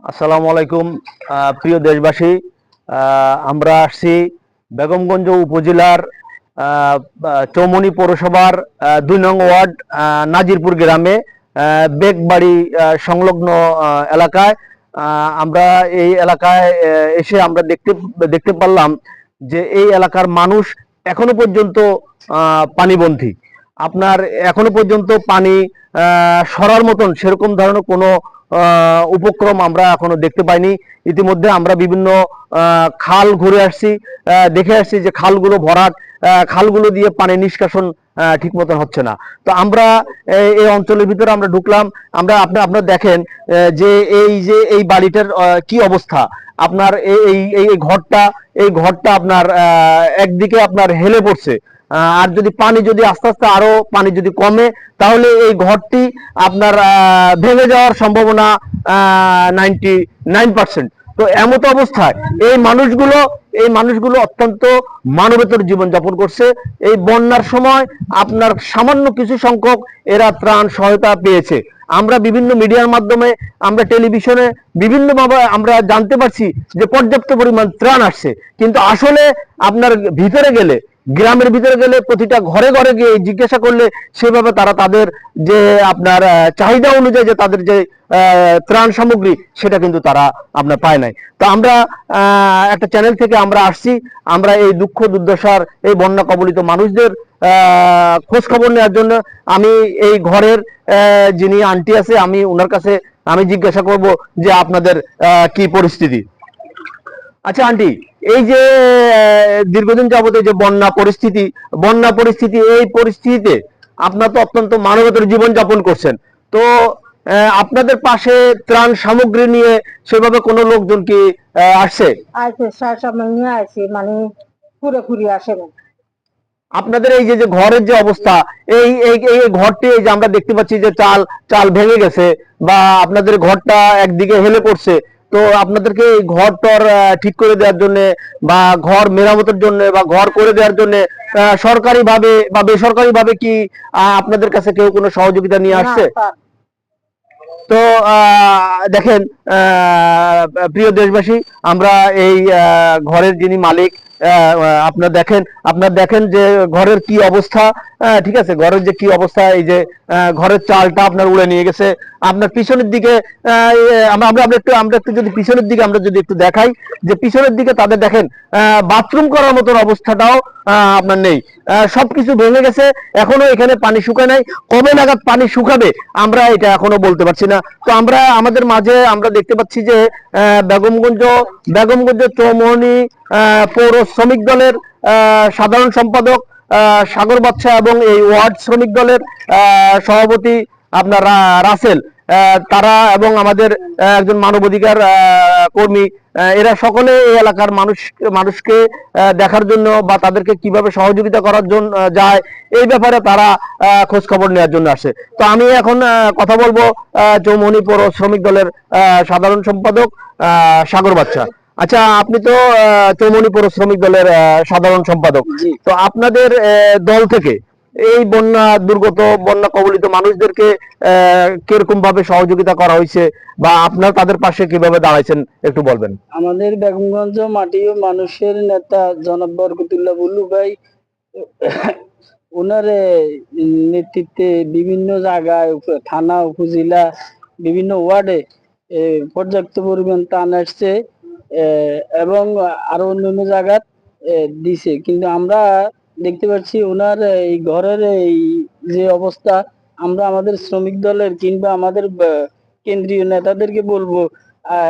আসসালামু আলাইকুম প্রিয় দেশবাসী। আমরা আসছি বেগমগঞ্জ উপজেলার চৌমনি পৌরসভার ২ নং ওয়ার্ড নাজিরপুর গ্রামে বেগবাড়ি সংলগ্ন এলাকায়। আমরা এই এলাকায় এসে আমরা দেখতে পারলাম যে এই এলাকার মানুষ এখনো পর্যন্ত পানিবন্দী। আপনার এখনো পর্যন্ত পানি সরার মতন সেরকম ধরনের কোনো উপক্রম আমরা এখনো দেখতে পাইনি। ইতিমধ্যে আমরা বিভিন্ন খাল ঘুরে আসছি, দেখে আসছি যে খালগুলো ভরাট, খালগুলো দিয়ে পানি নিষ্কাশন ঠিক মতন হচ্ছে না। তো আমরা এই অঞ্চলের ভিতরে আমরা ঢুকলাম। আপনারা দেখেন যে এই বাড়িটার কি অবস্থা। আপনার এই ঘরটা আপনার একদিকে আপনার হেলে পড়ছে। আর যদি পানি যদি আস্তে আস্তে আরো পানি যদি কমে তাহলে এই ঘরটি আপনার ভেঙে যাওয়ার সম্ভাবনা 99%। তো এমত অবস্থায় এই মানুষগুলো অত্যন্ত মানবেতর জীবনযাপন করছে। এই বন্যার সময় আপনার সামান্য কিছু সংখ্যক এরা ত্রাণ সহায়তা পেয়েছে। আমরা বিভিন্ন মিডিয়ার মাধ্যমে, আমরা টেলিভিশনে বিভিন্নভাবে আমরা জানতে পারছি যে পর্যাপ্ত পরিমাণ ত্রাণ আসছে, কিন্তু আসলে আপনার ভিতরে গেলে, গ্রামের ভিতরে গেলে, প্রতিটা ঘরে ঘরে গিয়ে জিজ্ঞাসা করলে সেভাবে তারা তাদের যে আপনার চাহিদা অনুযায়ী যে তাদের যে ত্রাণ সামগ্রী সেটা কিন্তু তারা আপনার পায় নাই। তো আমরা একটা চ্যানেল থেকে আমরা আসছি, আমরা এই দুঃখ দুর্দশার এই বন্যা কবলিত মানুষদের খোঁজ খবর নেওয়ার জন্য। আমি এই ঘরের যিনি আন্টি আছে, আমি ওনার কাছে আমি জিজ্ঞাসা করব যে আপনাদের কি পরিস্থিতি। আচ্ছা আন্টি, এই যে দীর্ঘদিন যাবত এই যে বন্যা পরিস্থিতি এই পরিস্থিতিতে আপনার তো অত্যন্ত মানবতার জীবন যাপন করছেন। তো আপনাদের পাশে ত্রাণ সামগ্রী নিয়ে সেভাবে কোনো লোকজন কি আসছে? আইছে সামনে নিয়ে আইছে, মানে পুরোপুরি আসে না। আপনাদের এই যে ঘরের যে অবস্থা, এই এই এই ঘরটি, এই যে আমরা দেখতে পাচ্ছি যে চাল চাল ভেঙে গেছে বা আপনাদের ঘরটা একদিকে হেলে পড়ছে। তো আপনাদেরকে এই ঘর টর ঠিক করে দেওয়ার জন্য বা ঘর মেরামতের জন্য বা ঘর করে দেওয়ার জন্য সরকারি ভাবে বা বেসরকারি ভাবে কি আপনাদের কাছে কেউ কোনো সহযোগিতা নিয়ে আসছে? তো দেখেন প্রিয় দেশবাসী, আমরা এই ঘরের যিনি মালিক, আপনার দেখেন যে ঘরের কি অবস্থা। ঠিক আছে, ঘরের যে কি অবস্থা, এই যে ঘরের চালটা আপনার উড়ে নিয়ে গেছে। আপনার পিছনের দিকে আমরা একটু যদি পিছনের দিকে আমরা যদি একটু দেখাই, যে পিছনের দিকে তাদের দেখেন বাথরুম করার মতন অবস্থাটাও আপনার নেই। সবকিছু ভেঙে গেছে। এখনো এখানে পানি শুকায় নাই। কবে নাগাদ পানি শুকাবে আমরা এটা এখনো বলতে পারছি না। তো আমরা আমাদের মাঝে আমরা দেখতে পাচ্ছি যে বেগমগঞ্জ চৌমনি পৌর শ্রমিক দলের সাধারণ সম্পাদক সাগর বাদশা এবং এই ওয়ার্ড শ্রমিক দলের সভাপতি আপনার রাসেল, তারা এবং আমাদের একজন মানবাধিকার কর্মী, এরা সকলে এই এলাকার মানুষকে দেখার জন্য বা তাদেরকে কিভাবে সহযোগিতা করার জন্য যায় এই ব্যাপারে তারা খোঁজ খবর নেওয়ার জন্য আসে। তো আমি এখন কথা বলবো চৌমনি পৌর শ্রমিক দলের সাধারণ সম্পাদক সাগর বাদশা। আচ্ছা, আপনি তো চৌমনি পৌর শ্রমিক দলের সাধারণ সম্পাদক। তো আপনাদের দল থেকে এই বন্যা কবলিত মানুষদেরকে কিরকম ভাবে সহযোগিতা করা হয়েছে বা আপনার তাদের পাশে কিভাবে দাঁড়াইছেন একটু বলবেন? আমাদের বেগমগঞ্জ মাটি ও মানুষের নেতা জনাব বরকতুল্লাহ বুল্লু ভাই, ওনার নেতৃত্বে বিভিন্ন জায়গায়, থানা, উপজেলা, বিভিন্ন ওয়ার্ডে পর্যাপ্ত পরিমাণ ত্রাণ আসছে এবং আরো অন্যান্য জায়গায় দিছে। কিন্তু আমরা দেখতে পাচ্ছি ওনার এই ঘরের এই যে অবস্থা, আমরা আমাদের শ্রমিক দলের কিংবা আমাদের কেন্দ্রীয় নেতাদেরকে বলবো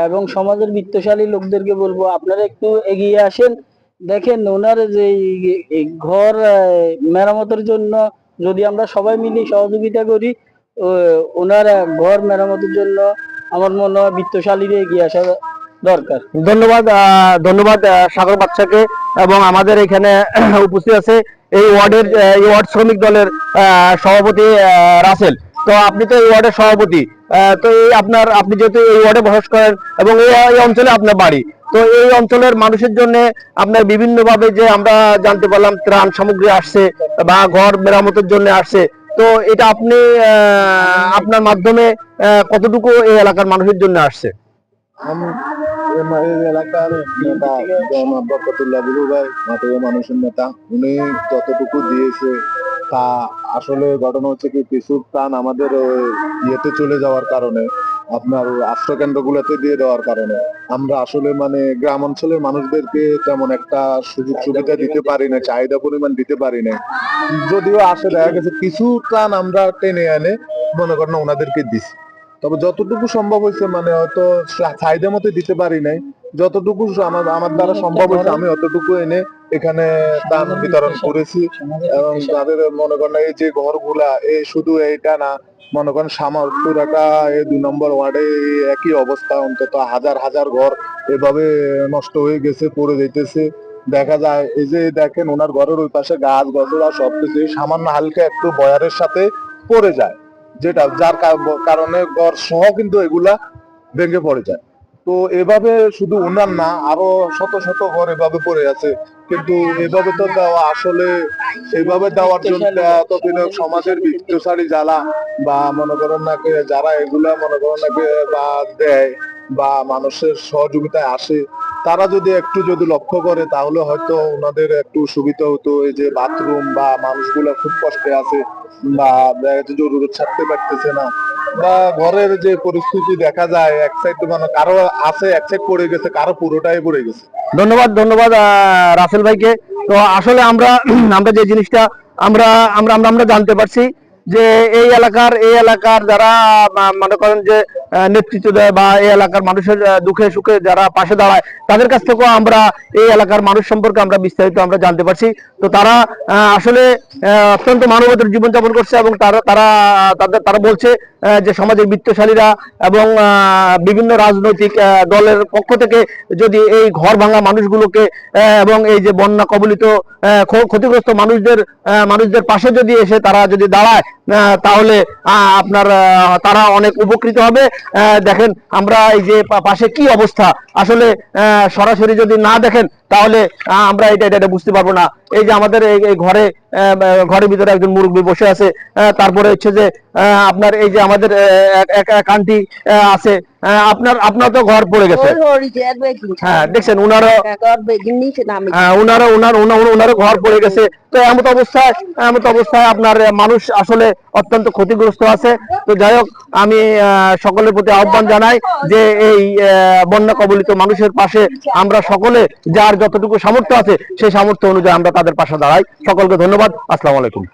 এবং সমাজের বিত্তশালী লোকদেরকে বলবো, আপনারা একটু এগিয়ে আসেন। দেখেন ওনার যে ঘর মেরামতের জন্য যদি আমরা সবাই মিলে সহযোগিতা করি, ওনার ঘর মেরামতের জন্য আমার মনে হয় বিত্তশালীরা এগিয়ে আসা দরকার। ধন্যবাদ সাগর বাদশাকে। এবং আমাদের এখানে উপস্থিত আছে এই ওয়ার্ড শ্রমিক দলের সভাপতি রাসেল। তো আপনি তো এই ওয়ার্ডের সভাপতি। তো এই আপনি যেহেতু এই ওয়ার্ডে বসবাস করেন এবং এই অঞ্চলে আপনার বাড়ি, তো এই অঞ্চলের মানুষের জন্য আপনার বিভিন্ন ভাবে যে আমরা জানতে পারলাম ত্রাণ সামগ্রী আসছে বা ঘর মেরামতের জন্য আসছে। তো এটা আপনি আপনার মাধ্যমে কতটুকু এই এলাকার মানুষের জন্য আসছে? এই এলাকার নেতা জনাব বরকতুল্লাহ বুলু ভাই মাঠের মানুষের নেতা, উনি যতটুকু দিয়েছে তা আসলে ঘটনা হচ্ছে কি কিছু প্রাণ আমাদের ইয়েতে চলে যাওয়ার কারণে, আপনার আশ্রয় কেন্দ্রগুলোতে দিয়ে দেওয়ার কারণে আমরা আসলে মানে গ্রাম অঞ্চলের মানুষদেরকে তেমন একটা সুযোগ সুবিধা দিতে পারি না, চাহিদা পরিমাণ দিতে পারি না। যদিও আসলে দেখা গেছে কিছু ত্রাণ আমরা টেনে এনে মনে করেন ওনাদেরকে দিছি, তবে যতটুকু সম্ভব হয়েছে মানে হয়তো চাহিদা মতো দিতে পারি নাই, যতটুকু আমার আমার দ্বারা সম্ভব হয়েছে আমি অতটুকু এনে এখানে দান বিতরণ করেছি। এবং তাদের মনে করেন এই যে ঘরগুলা এই শুধু এইটা না, মনে করেন সামর্থ্য রাখা এই 2 নম্বর ওয়ার্ডে একই অবস্থা, অন্তত হাজার হাজার ঘর এভাবে নষ্ট হয়ে গেছে, পড়ে যাইতেছে। দেখা যায় এই যে দেখেন ওনার ঘরের ওই পাশে গাছ গছরা সবকিছু সামান্য হালকা একটু বয়ারের সাথে পড়ে যায়, যেটা যার কারণে ঘর সহ কিন্তু এগুলা ভেঙে পড়ে যায়। তো এভাবে শুধু ওনার না, আরো শত শত ঘর এভাবে পড়ে আছে, কিন্তু এভাবে তো দেওয়া আসলে এভাবে দেওয়ার জন্য তো সমাজের বিত্তশালী যারা বা মনে করেন নাকি যারা এগুলা মনে করেন নাকি বা দেয় বা মানুষের সহযোগিতায় আসে, তারা যদি একটু যদি লক্ষ্য করে তাহলে হয়তো ওনাদের একটু সুবিধা হতো। এই যে বাথরুম বা মানুষগুলা খুব কষ্টে আছে বা জরুরত ছাড়তে পারতেছে না, বা ঘরের যে পরিস্থিতি দেখা যায় এক সাইড মানে কারো আছে এক সাইড পড়ে গেছে, কারো পুরোটাই পড়ে গেছে। ধন্যবাদ ধন্যবাদ রাসেল ভাইকে। তো আসলে আমরা আমরা যে জিনিসটা আমরা আমরা আমরা আমরা জানতে পারছি যে এই এলাকার যারা মনে করেন যে নেতৃত্ব দেয় বা এই এলাকার মানুষের দুঃখে সুখে যারা পাশে দাঁড়ায়, তাদের কাছ থেকেও আমরা এই এলাকার মানুষ সম্পর্কে আমরা বিস্তারিত আমরা জানতে পারছি। তো তারা আসলে অত্যন্ত মানবতার জীবনযাপন করছে এবং তারা তারা তাদের তারা বলছে যে সমাজের বিত্তশালীরা এবং বিভিন্ন রাজনৈতিক দলের পক্ষ থেকে যদি এই ঘর ভাঙা মানুষগুলোকে এবং এই যে বন্যা কবলিত ক্ষতিগ্রস্ত মানুষদের পাশে যদি এসে তারা যদি দাঁড়ায়, তাহলে আপনার তারা অনেক উপকৃত হবে। দেখেন আমরা এই যে পাশে কি অবস্থা, আসলে সরাসরি যদি না দেখেন তাহলে আমরা এটা বুঝতে পারবো না। এই যে আমাদের এই ঘরের ভিতরে একজন মুরব্বী বসে আছে, তারপরে হচ্ছে যে আপনার এই যে আমাদের এক আন্টি আছে, আপনার তো ঘর পড়ে গেছে, হ্যাঁ দেখছেন উনারও উনারও ঘর পড়ে গেছে। তো এমত অবস্থায় আপনার মানুষ আসলে অত্যন্ত ক্ষতিগ্রস্ত আছে। তো যাই হোক, আমি সকলের প্রতি আহ্বান জানাই যে এই বন্যা কবলিত মানুষের পাশে আমরা সকলে যার যতটুকু সামর্থ্য আছে সেই সামর্থ্য অনুযায়ী আমরা তাদের পাশে দাঁড়াই। সকলকে ধন্যবাদ। আসসালামু আলাইকুম।